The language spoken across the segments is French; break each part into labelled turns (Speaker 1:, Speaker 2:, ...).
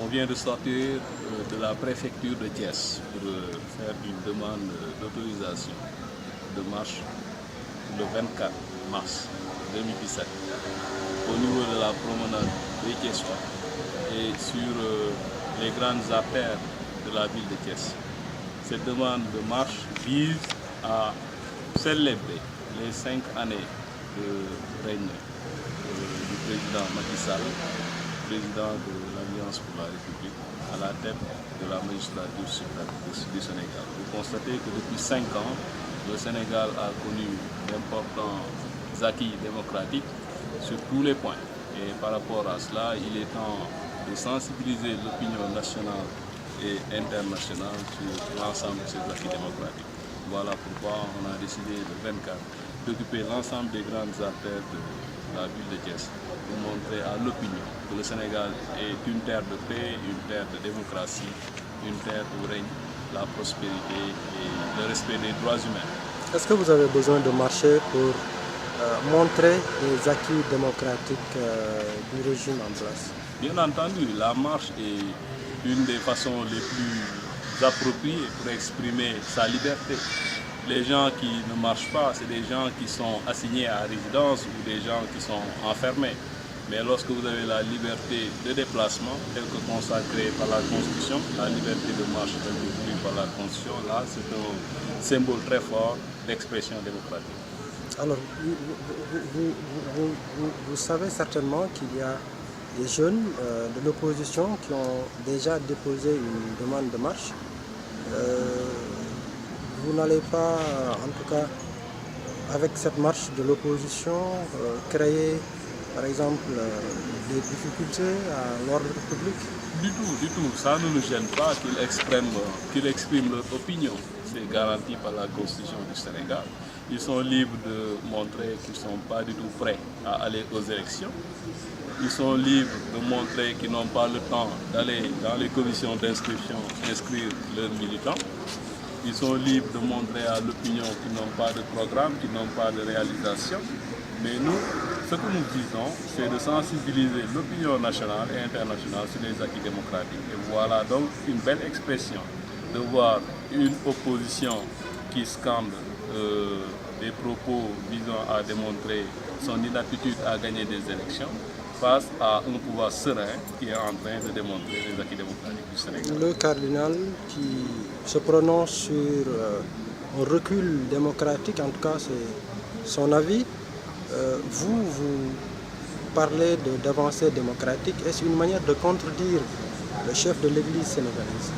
Speaker 1: On vient de sortir de la préfecture de Thiès pour faire une demande d'autorisation de marche le 24 mars 2017 au niveau de la promenade des Thiessois et sur les grandes artères de la ville de Thiès. Cette demande de marche vise à célébrer les 5 années de règne du président Macky Sall, président de l'Alliance pour la République, à la tête de la magistrature suprême du Sénégal. Vous constatez que depuis 5 ans, le Sénégal a connu d'importants acquis démocratiques sur tous les points. Et par rapport à cela, il est temps de sensibiliser l'opinion nationale et internationale sur l'ensemble de ces acquis démocratiques. Voilà pourquoi on a décidé le 24 d'occuper l'ensemble des grandes artères de la ville de Thiès pour montrer à l'opinion que le Sénégal est une terre de paix, une terre de démocratie, une terre où règne la prospérité et le respect des droits humains.
Speaker 2: Est-ce que vous avez besoin de marcher pour montrer les acquis démocratiques du régime en place?
Speaker 1: Bien entendu, la marche est une des façons les plus appropriées pour exprimer sa liberté. Les gens qui ne marchent pas, c'est des gens qui sont assignés à résidence ou des gens qui sont enfermés. Mais lorsque vous avez la liberté de déplacement, telle que consacrée par la Constitution, la liberté de marche telle que voulue par la Constitution, là c'est un symbole très fort d'expression démocratique.
Speaker 2: Alors, vous savez certainement qu'il y a des jeunes de l'opposition qui ont déjà déposé une demande de marche. Vous n'allez pas, en tout cas, avec cette marche de l'opposition, créer, par exemple, des difficultés à l'ordre public?
Speaker 1: Du tout. Ça ne nous gêne pas qu'ils expriment leur opinion. C'est garanti par la Constitution du Sénégal. Ils sont libres de montrer qu'ils ne sont pas du tout prêts à aller aux élections. Ils sont libres de montrer qu'ils n'ont pas le temps d'aller dans les commissions d'inscription inscrire leurs militants. Ils sont libres de montrer à l'opinion qu'ils n'ont pas de programme, qu'ils n'ont pas de réalisation. Mais nous, ce que nous disons, c'est de sensibiliser l'opinion nationale et internationale sur les acquis démocratiques. Et voilà donc une belle expression de voir une opposition qui scande des propos visant à démontrer son inaptitude à gagner des élections face à un pouvoir serein qui est en train de démontrer les acquis démocratiques du Sénégal.
Speaker 2: Le cardinal qui se prononce sur un recul démocratique, en tout cas c'est son avis. Vous parlez d'avancée démocratique. Est-ce une manière de contredire le chef de l'Église sénégalaise?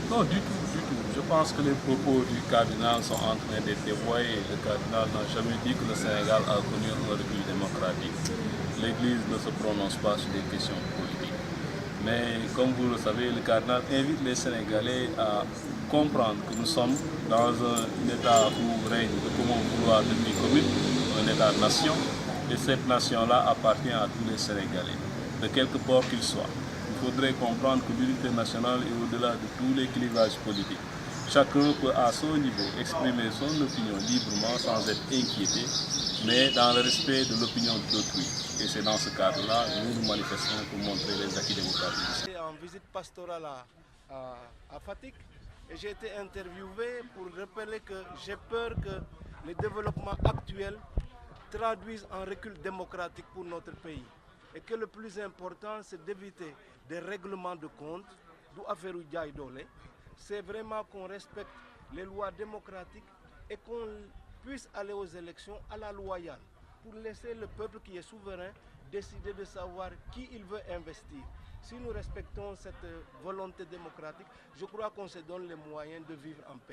Speaker 1: Non, du tout. Je pense que les propos du cardinal sont en train d'être dévoyés. Le cardinal n'a jamais dit que le Sénégal a connu un recul démocratique. L'Église ne se prononce pas sur des questions politiques. Mais comme vous le savez, le cardinal invite les Sénégalais à comprendre que nous sommes dans un état où règne le commun vouloir de l'Union commune, un état-nation, et cette nation-là appartient à tous les Sénégalais, de quelque port qu'ils soient. Il faudrait comprendre que l'unité nationale est au-delà de tous les clivages politiques. Chacun peut à son niveau exprimer son opinion librement sans être inquiété, mais dans le respect de l'opinion d'autrui. Et c'est dans ce cadre-là que nous nous manifestons pour montrer les acquis démocratiques.
Speaker 3: J'étais en visite pastorale à Fatick et j'ai été interviewé pour rappeler que j'ai peur que les développements actuels traduisent un recul démocratique pour notre pays. Et que le plus important, c'est d'éviter des règlements de compte, d'où affaire Diaye Dolé. C'est vraiment qu'on respecte les lois démocratiques et qu'on puisse aller aux élections à la loyale pour laisser le peuple qui est souverain décider de savoir qui il veut investir. Si nous respectons cette volonté démocratique, je crois qu'on se donne les moyens de vivre en paix.